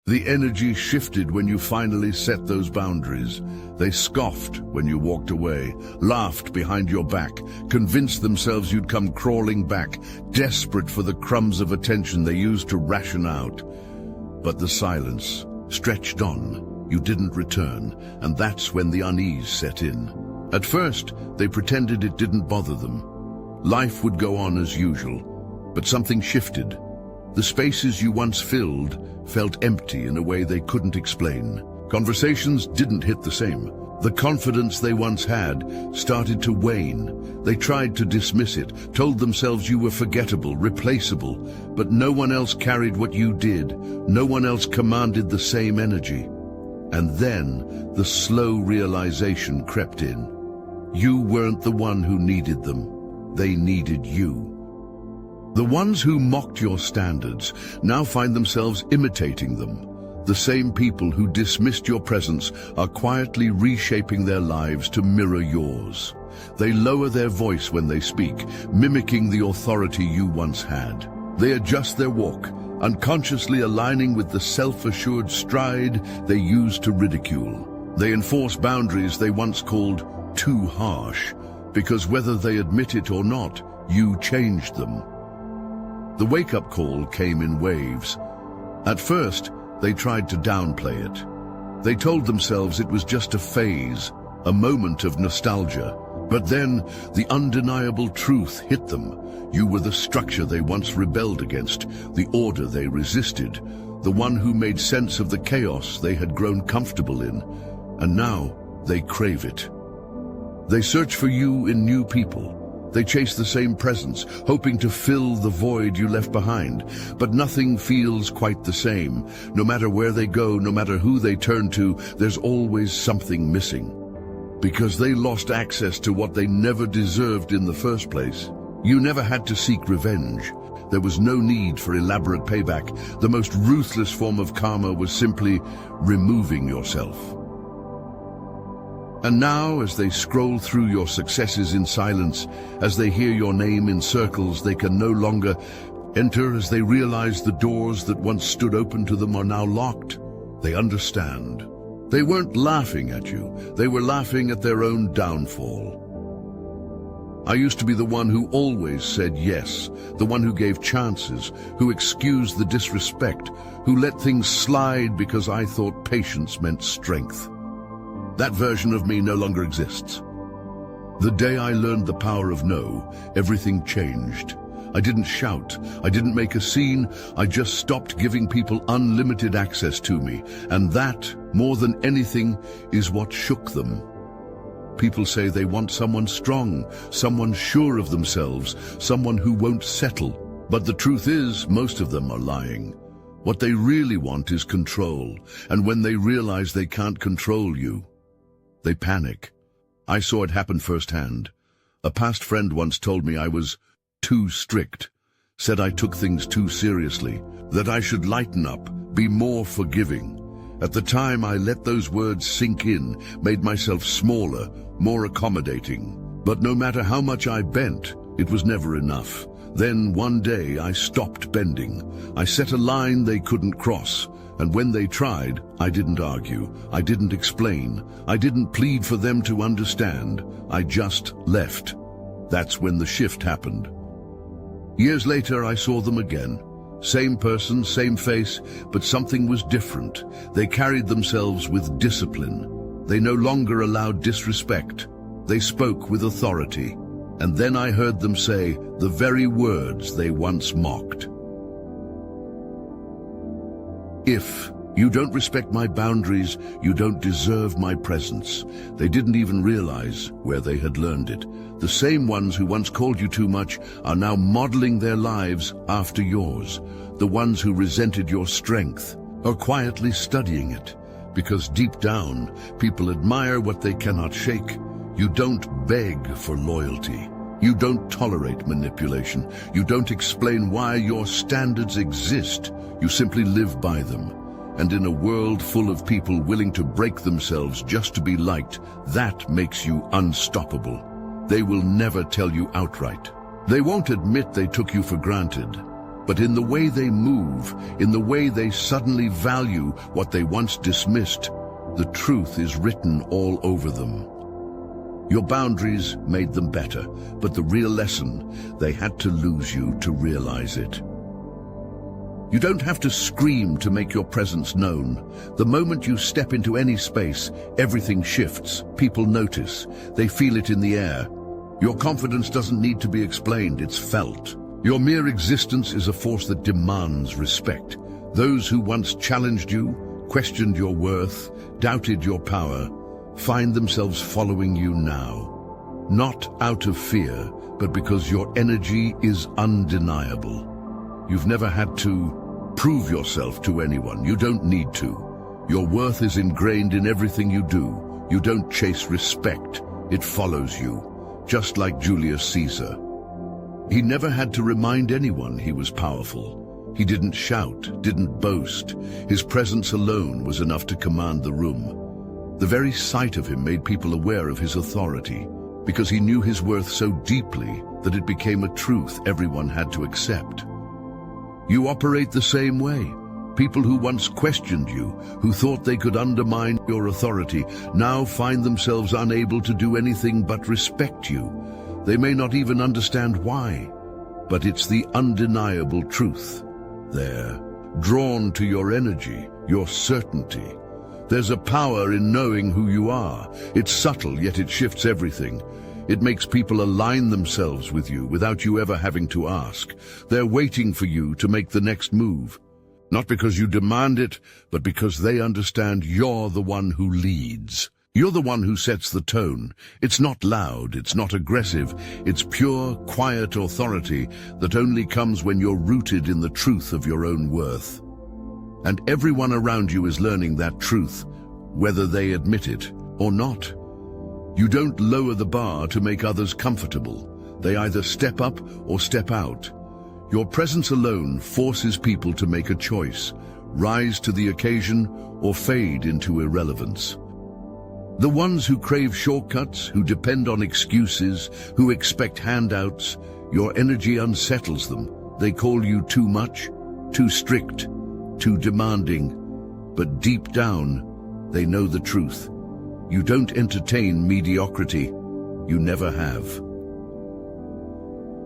The energy shifted when you finally set those boundaries. They scoffed when you walked away, laughed behind your back, convinced themselves you'd come crawling back, desperate for the crumbs of attention they used to ration out. But the silence stretched on. You didn't return, and that's when the unease set in. At first, they pretended it didn't bother them. Life would go on as usual, but something shifted. The spaces you once filled felt empty in a way they couldn't explain. Conversations didn't hit the same. The confidence they once had started to wane. They tried to dismiss it, told themselves you were forgettable, replaceable, but no one else carried what you did. No one else commanded the same energy. And then the slow realization crept in. You weren't the one who needed them. They needed you. The ones who mocked your standards now find themselves imitating them. The same people who dismissed your presence are quietly reshaping their lives to mirror yours. They lower their voice when they speak, mimicking the authority you once had. They adjust their walk, unconsciously aligning with the self-assured stride they used to ridicule. They enforce boundaries they once called too harsh, because whether they admit it or not, you changed them. The wake-up call came in waves. At first, they tried to downplay it. They told themselves it was just a phase, a moment of nostalgia. But then, the undeniable truth hit them. You were the structure they once rebelled against, the order they resisted, the one who made sense of the chaos they had grown comfortable in. And now, they crave it. They search for you in new people. They chase the same presence, hoping to fill the void you left behind. But nothing feels quite the same. No matter where they go, no matter who they turn to, there's always something missing. Because they lost access to what they never deserved in the first place. You never had to seek revenge. There was no need for elaborate payback. The most ruthless form of karma was simply removing yourself. And now, as they scroll through your successes in silence, as they hear your name in circles they can no longer enter, as they realize the doors that once stood open to them are now locked, they understand. They weren't laughing at you, they were laughing at their own downfall. I used to be the one who always said yes, the one who gave chances, who excused the disrespect, who let things slide because I thought patience meant strength. That version of me no longer exists. The day I learned the power of no, everything changed. I didn't shout, I didn't make a scene, I just stopped giving people unlimited access to me. And that, more than anything, is what shook them. People say they want someone strong, someone sure of themselves, someone who won't settle. But the truth is, most of them are lying. What they really want is control, and when they realize they can't control you, they panic. I saw it happen firsthand. A past friend once told me I was too strict, said I took things too seriously, that I should lighten up, be more forgiving. At the time, I let those words sink in, made myself smaller, more accommodating. But no matter how much I bent, it was never enough. Then one day I stopped bending. I set a line they couldn't cross. And when they tried, I didn't argue, I didn't explain, I didn't plead for them to understand, I just left. That's when the shift happened. Years later, I saw them again. Same person, same face, but something was different. They carried themselves with discipline. They no longer allowed disrespect. They spoke with authority. And then I heard them say the very words they once mocked. If you don't respect my boundaries, you don't deserve my presence. They didn't even realize where they had learned it. The same ones who once called you too much are now modeling their lives after yours. The ones who resented your strength are quietly studying it. Because deep down, people admire what they cannot shake. You don't beg for loyalty. You don't tolerate manipulation. You don't explain why your standards exist. You simply live by them. And in a world full of people willing to break themselves just to be liked, that makes you unstoppable. They will never tell you outright. They won't admit they took you for granted. but in the way they move, in the way they suddenly value what they once dismissed. The truth is written all over them. Your boundaries made them better, but the real lesson, they had to lose you to realize it. You don't have to scream to make your presence known. The moment you step into any space, everything shifts. People notice. They feel it in the air. Your confidence doesn't need to be explained, it's felt. Your mere existence is a force that demands respect. Those who once challenged you, questioned your worth, doubted your power, find themselves following you now. Not out of fear, but because your energy is undeniable. You've never had to prove yourself to anyone. You don't need to. Your worth is ingrained in everything you do. You don't chase respect. It follows you, just like Julius Caesar. He never had to remind anyone he was powerful. He didn't shout, didn't boast. His presence alone was enough to command the room. The very sight of him made people aware of his authority, because he knew his worth so deeply that it became a truth everyone had to accept. You operate the same way. People who once questioned you, who thought they could undermine your authority, now find themselves unable to do anything but respect you. They may not even understand why, but it's the undeniable truth. They're drawn to your energy, your certainty. There's a power in knowing who you are. It's subtle, yet it shifts everything. It makes people align themselves with you without you ever having to ask. They're waiting for you to make the next move. Not because you demand it, but because they understand you're the one who leads. You're the one who sets the tone. It's not loud, it's not aggressive. It's pure, quiet authority that only comes when you're rooted in the truth of your own worth. And everyone around you is learning that truth, whether they admit it or not. You don't lower the bar to make others comfortable. They either step up or step out. Your presence alone forces people to make a choice, rise to the occasion or fade into irrelevance. The ones who crave shortcuts, who depend on excuses, who expect handouts, your energy unsettles them. They call you too much, too strict, too demanding. But deep down, they know the truth. You don't entertain mediocrity. You never have.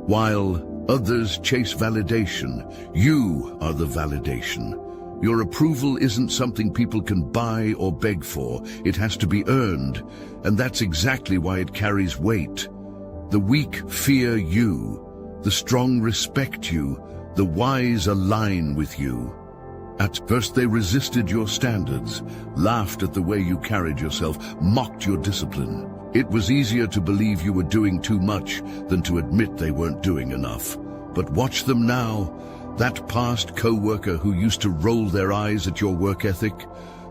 While others chase validation, you are the validation. Your approval isn't something people can buy or beg for. It has to be earned, and that's exactly why it carries weight. The weak fear you. The strong respect you. The wise align with you. At first they resisted your standards, laughed at the way you carried yourself, mocked your discipline. It was easier to believe you were doing too much than to admit they weren't doing enough. But watch them now. That past co-worker who used to roll their eyes at your work ethic,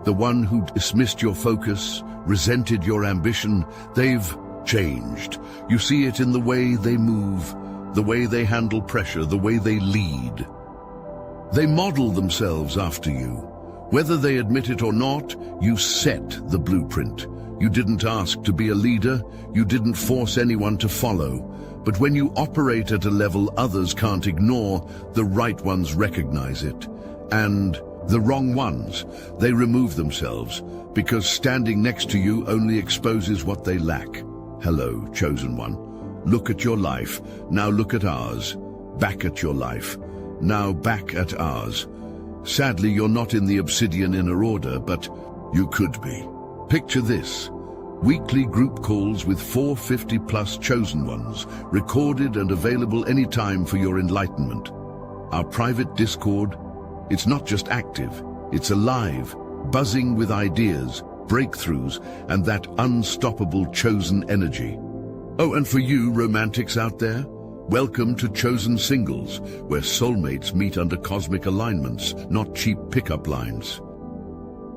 the one who dismissed your focus, resented your ambition, they've changed. You see it in the way they move, the way they handle pressure, the way they lead. They model themselves after you. Whether they admit it or not, you set the blueprint. You didn't ask to be a leader, you didn't force anyone to follow. But when you operate at a level others can't ignore, the right ones recognize it. And the wrong ones, they remove themselves, because standing next to you only exposes what they lack. Hello, chosen one. Look at your life, now look at ours. Back at your life. Now back at ours. Sadly, you're not in the obsidian inner order, but you could be. Picture this. Weekly group calls with 450+ chosen ones, recorded and available anytime for your enlightenment. Our private Discord, it's not just active, it's alive, buzzing with ideas, breakthroughs, and that unstoppable chosen energy. Oh, and for you romantics out there, welcome to Chosen Singles, where soulmates meet under cosmic alignments, not cheap pickup lines.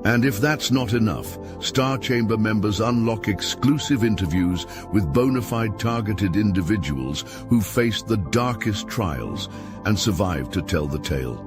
And if that's not enough, Star Chamber members unlock exclusive interviews with bona fide targeted individuals who faced the darkest trials and survived to tell the tale.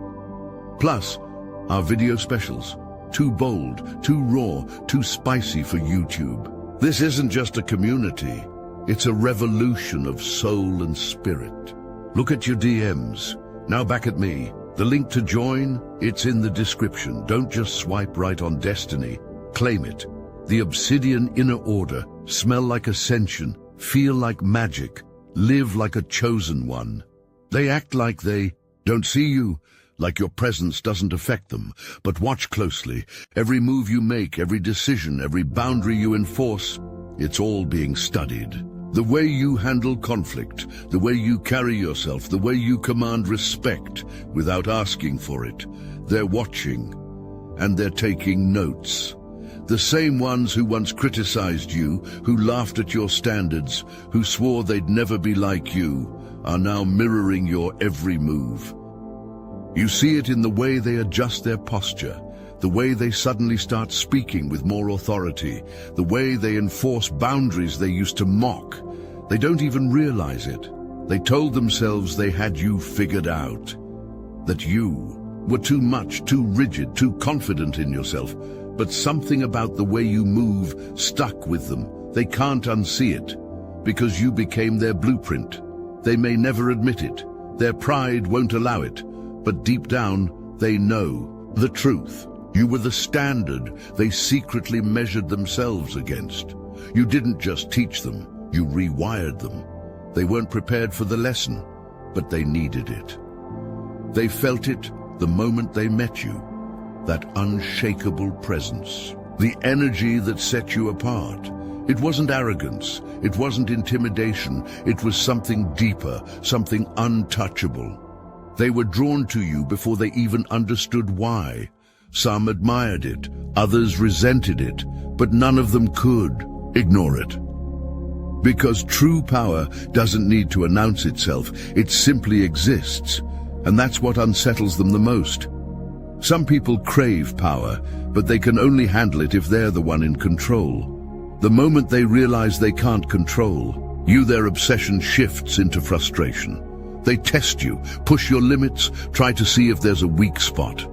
Plus, our video specials, too bold, too raw, too spicy for YouTube. This isn't just a community. It's a revolution of soul and spirit. Look at your DMs. Now back at me. The link to join, it's in the description. Don't just swipe right on destiny. Claim it. The Obsidian Inner Order. Smell like ascension. Feel like magic. Live like a chosen one. They act like they don't see you, like your presence doesn't affect them. But watch closely. Every move you make, every decision, every boundary you enforce, it's all being studied. The way you handle conflict, the way you carry yourself, the way you command respect without asking for it. They're watching, and they're taking notes. The same ones who once criticized you, who laughed at your standards, who swore they'd never be like you, are now mirroring your every move. You see it in the way they adjust their posture, the way they suddenly start speaking with more authority, the way they enforce boundaries they used to mock. They don't even realize it. They told themselves they had you figured out, that you were too much, too rigid, too confident in yourself. But something about the way you move stuck with them. They can't unsee it, because you became their blueprint. They may never admit it. Their pride won't allow it. But deep down, they know the truth. You were the standard they secretly measured themselves against. You didn't just teach them, you rewired them. They weren't prepared for the lesson, but they needed it. They felt it the moment they met you, that unshakable presence, the energy that set you apart. It wasn't arrogance, it wasn't intimidation, it was something deeper, something untouchable. They were drawn to you before they even understood why. Some admired it, others resented it, but none of them could ignore it. Because true power doesn't need to announce itself, it simply exists, and that's what unsettles them the most. Some people crave power, but they can only handle it if they're the one in control. The moment they realize they can't control you, their obsession shifts into frustration. They test you, push your limits, try to see if there's a weak spot.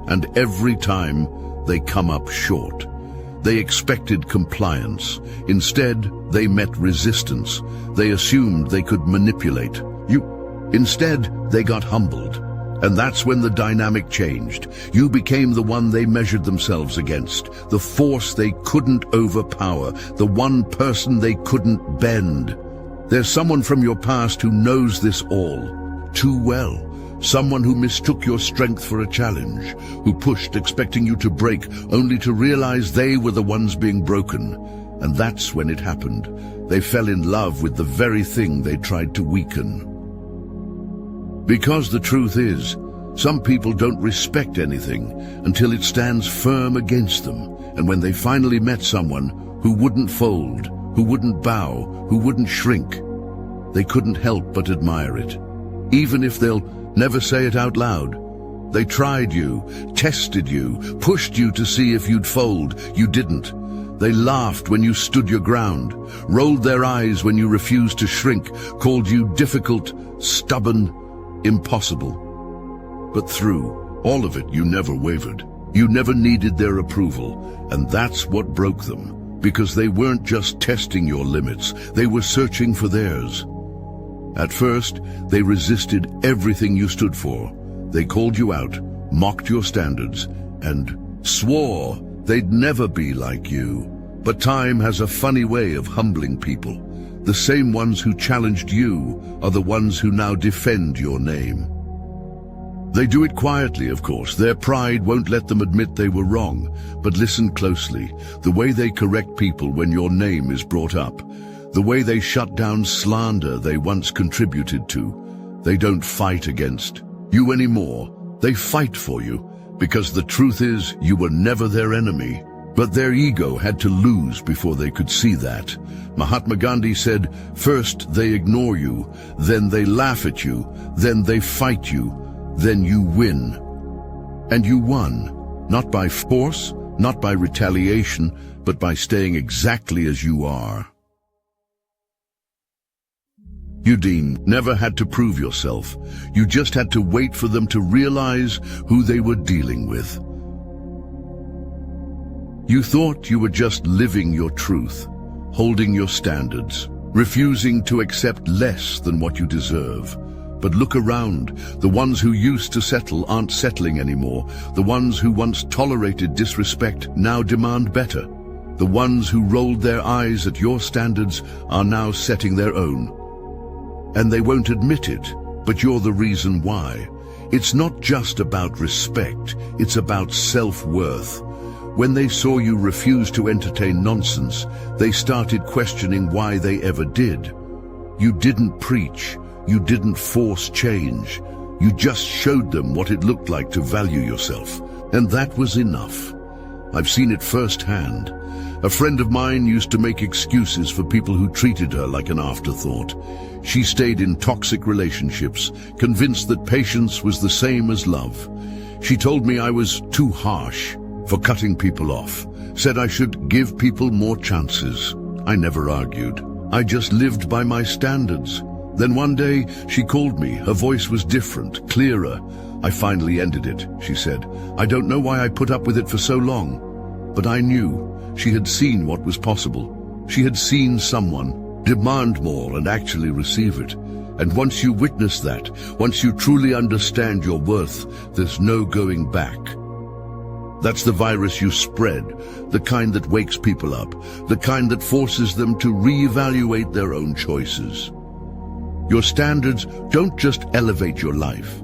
And every time, they come up short. They expected compliance. Instead, they met resistance. They assumed they could manipulate you. Instead, they got humbled. And that's when the dynamic changed. You became the one they measured themselves against, the force they couldn't overpower, the one person they couldn't bend. There's someone from your past who knows this all too well. Someone who mistook your strength for a challenge, who pushed expecting you to break, only to realize they were the ones being broken. And that's when it happened. They fell in love with the very thing they tried to weaken. Because the truth is, some people don't respect anything until it stands firm against them. And when they finally met someone who wouldn't fold, who wouldn't bow, who wouldn't shrink, they couldn't help but admire it. Even if they'll never say it out loud. They tried you, tested you, pushed you to see if you'd fold. You didn't. They laughed when you stood your ground, rolled their eyes when you refused to shrink, called you difficult, stubborn, impossible. But through all of it, you never wavered. You never needed their approval, and that's what broke them, because they weren't just testing your limits, they were searching for theirs. At first, they resisted everything you stood for. They called you out, mocked your standards, and swore they'd never be like you. But time has a funny way of humbling people. The same ones who challenged you are the ones who now defend your name. They do it quietly, of course. Their pride won't let them admit they were wrong. But listen closely. The way they correct people when your name is brought up, the way they shut down slander they once contributed to. They don't fight against you anymore. They fight for you, because the truth is you were never their enemy. But their ego had to lose before they could see that. Mahatma Gandhi said, first they ignore you, then they laugh at you, then they fight you, then you win. And you won, not by force, not by retaliation, but by staying exactly as you are. You, Dean, never had to prove yourself. You just had to wait for them to realize who they were dealing with. You thought you were just living your truth, holding your standards, refusing to accept less than what you deserve. But look around. The ones who used to settle aren't settling anymore. The ones who once tolerated disrespect now demand better. The ones who rolled their eyes at your standards are now setting their own. And they won't admit it, but you're the reason why. It's not just about respect, it's about self-worth. When they saw you refuse to entertain nonsense, they started questioning why they ever did. You didn't preach, you didn't force change. You just showed them what it looked like to value yourself. And that was enough. I've seen it firsthand. A friend of mine used to make excuses for people who treated her like an afterthought. She stayed in toxic relationships, convinced that patience was the same as love. She told me I was too harsh for cutting people off, said I should give people more chances. I never argued. I just lived by my standards. Then one day, she called me. Her voice was different, clearer. I finally ended it, she said. I don't know why I put up with it for so long, but I knew. She had seen what was possible. She had seen someone demand more and actually receive it. And once you witness that, once you truly understand your worth, there's no going back. That's the virus you spread, the kind that wakes people up, the kind that forces them to reevaluate their own choices. Your standards don't just elevate your life,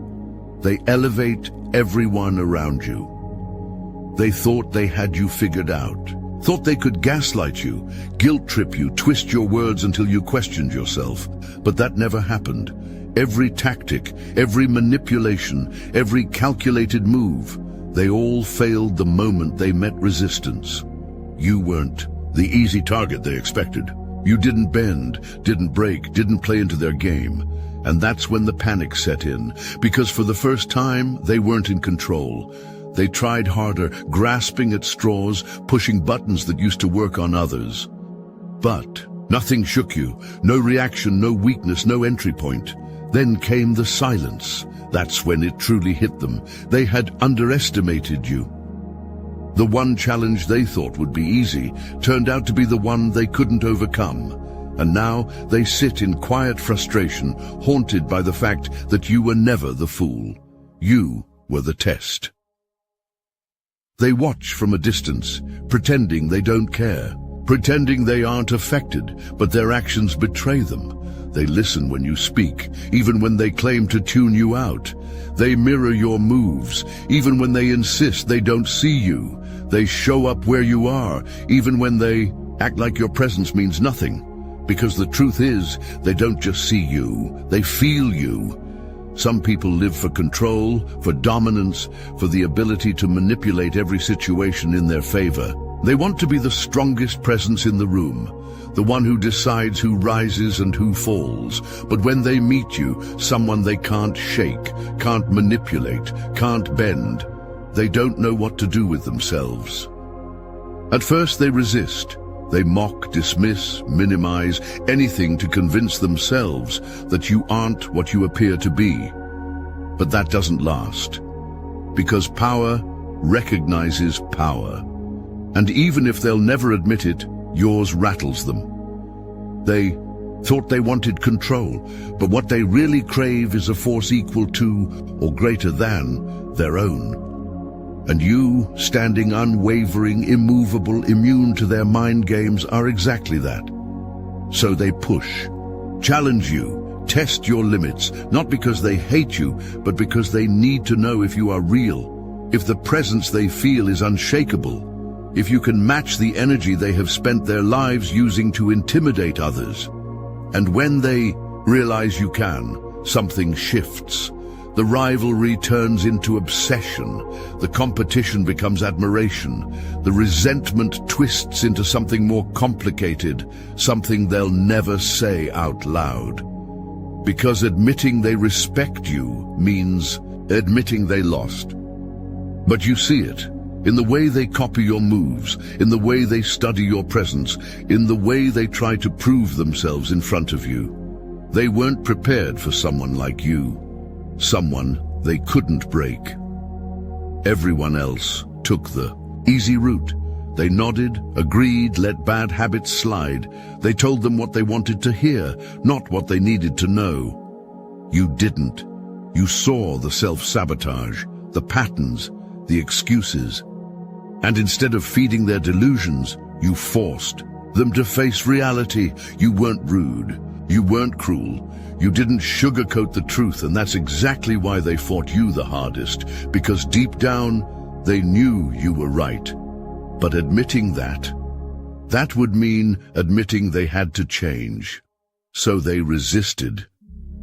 they elevate everyone around you. They thought they had you figured out, thought they could gaslight you, guilt-trip you, twist your words until you questioned yourself. But that never happened. Every tactic, every manipulation, every calculated move, they all failed the moment they met resistance. You weren't the easy target they expected. You didn't bend, didn't break, didn't play into their game. And that's when the panic set in, because for the first time, they weren't in control. They tried harder, grasping at straws, pushing buttons that used to work on others. But nothing shook you, no reaction, no weakness, no entry point. Then came the silence. That's when it truly hit them. They had underestimated you. The one challenge they thought would be easy turned out to be the one they couldn't overcome. And now they sit in quiet frustration, haunted by the fact that you were never the fool. You were the test. They watch from a distance, pretending they don't care, pretending they aren't affected, but their actions betray them. They listen when you speak, even when they claim to tune you out. They mirror your moves, even when they insist they don't see you. They show up where you are, even when they act like your presence means nothing. Because the truth is, they don't just see you, they feel you. Some people live for control, for dominance, for the ability to manipulate every situation in their favor. They want to be the strongest presence in the room, the one who decides who rises and who falls. But when they meet you, someone they can't shake, can't manipulate, can't bend, they don't know what to do with themselves. At first they resist. They mock, dismiss, minimize, anything to convince themselves that you aren't what you appear to be. But that doesn't last, because power recognizes power. And even if they'll never admit it, yours rattles them. They thought they wanted control, but what they really crave is a force equal to or greater than their own. And you, standing unwavering, immovable, immune to their mind games, are exactly that. So they push, challenge you, test your limits, not because they hate you, but because they need to know if you are real, if the presence they feel is unshakable, if you can match the energy they have spent their lives using to intimidate others. And when they realize you can, something shifts. The rivalry turns into obsession, the competition becomes admiration, the resentment twists into something more complicated, something they'll never say out loud. Because admitting they respect you means admitting they lost. But you see it, in the way they copy your moves, in the way they study your presence, in the way they try to prove themselves in front of you. They weren't prepared for someone like you. Someone they couldn't break. Everyone else took the easy route. They nodded, agreed, let bad habits slide. They told them what they wanted to hear, not what they needed to know. You didn't. You saw the self-sabotage, the patterns, the excuses. And instead of feeding their delusions, you forced them to face reality. You weren't rude. You weren't cruel. You didn't sugarcoat the truth, and that's exactly why they fought you the hardest, because deep down, they knew you were right. But admitting that would mean admitting they had to change. So they resisted.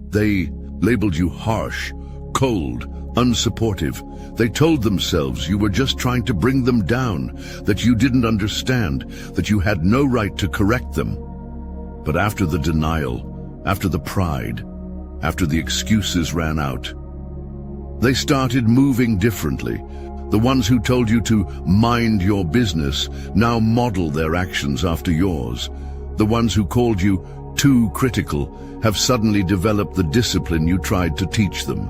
They labeled you harsh, cold, unsupportive. They told themselves you were just trying to bring them down, that you didn't understand, that you had no right to correct them. But after the denial, after the pride, after the excuses ran out, they started moving differently. The ones who told you to mind your business now model their actions after yours. The ones who called you too critical have suddenly developed the discipline you tried to teach them.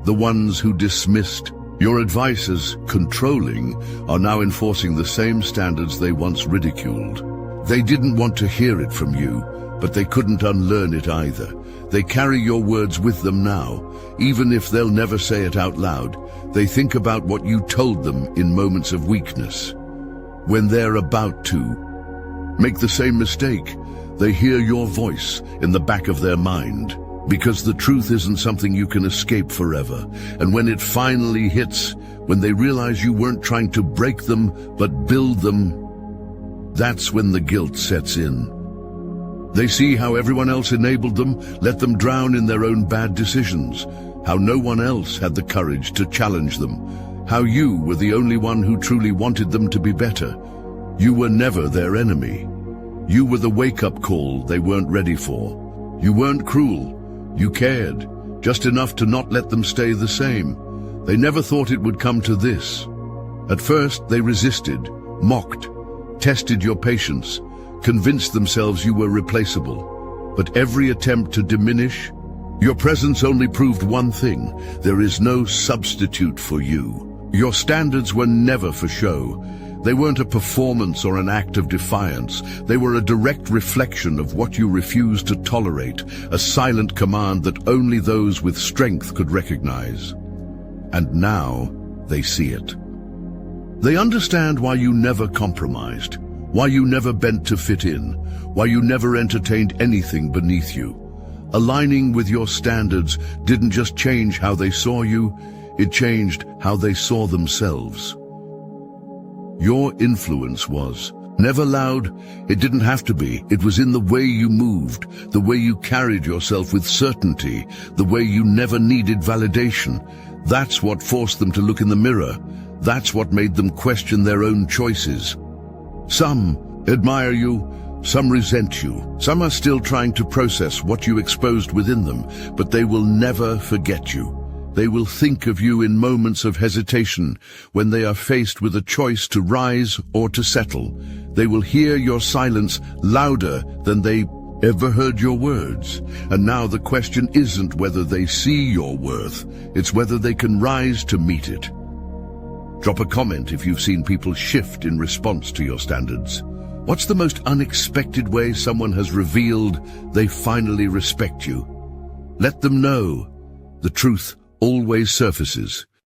The ones who dismissed your advice as controlling are now enforcing the same standards they once ridiculed. They didn't want to hear it from you, but they couldn't unlearn it either. They carry your words with them now. Even if they'll never say it out loud, they think about what you told them in moments of weakness. When they're about to make the same mistake, they hear your voice in the back of their mind. Because the truth isn't something you can escape forever. And when it finally hits, when they realize you weren't trying to break them, but build them, that's when the guilt sets in. They see how everyone else enabled them, let them drown in their own bad decisions, how no one else had the courage to challenge them, how you were the only one who truly wanted them to be better. You were never their enemy. You were the wake-up call they weren't ready for. You weren't cruel. You cared, just enough to not let them stay the same. They never thought it would come to this. At first, they resisted, mocked, tested your patience, convinced themselves you were replaceable. But every attempt to diminish your presence only proved one thing: there is no substitute for you. Your standards were never for show. They weren't a performance or an act of defiance. They were a direct reflection of what you refused to tolerate, a silent command that only those with strength could recognize. And now they see it. They understand why you never compromised, why you never bent to fit in, why you never entertained anything beneath you. Aligning with your standards didn't just change how they saw you, it changed how they saw themselves. Your influence was never loud. It didn't have to be. It was in the way you moved, the way you carried yourself with certainty, the way you never needed validation. That's what forced them to look in the mirror. That's what made them question their own choices. Some admire you, some resent you. Some are still trying to process what you exposed within them, but they will never forget you. They will think of you in moments of hesitation, when they are faced with a choice to rise or to settle. They will hear your silence louder than they ever heard your words. And now the question isn't whether they see your worth, it's whether they can rise to meet it. Drop a comment if you've seen people shift in response to your standards. What's the most unexpected way someone has revealed they finally respect you? Let them know. The truth always surfaces.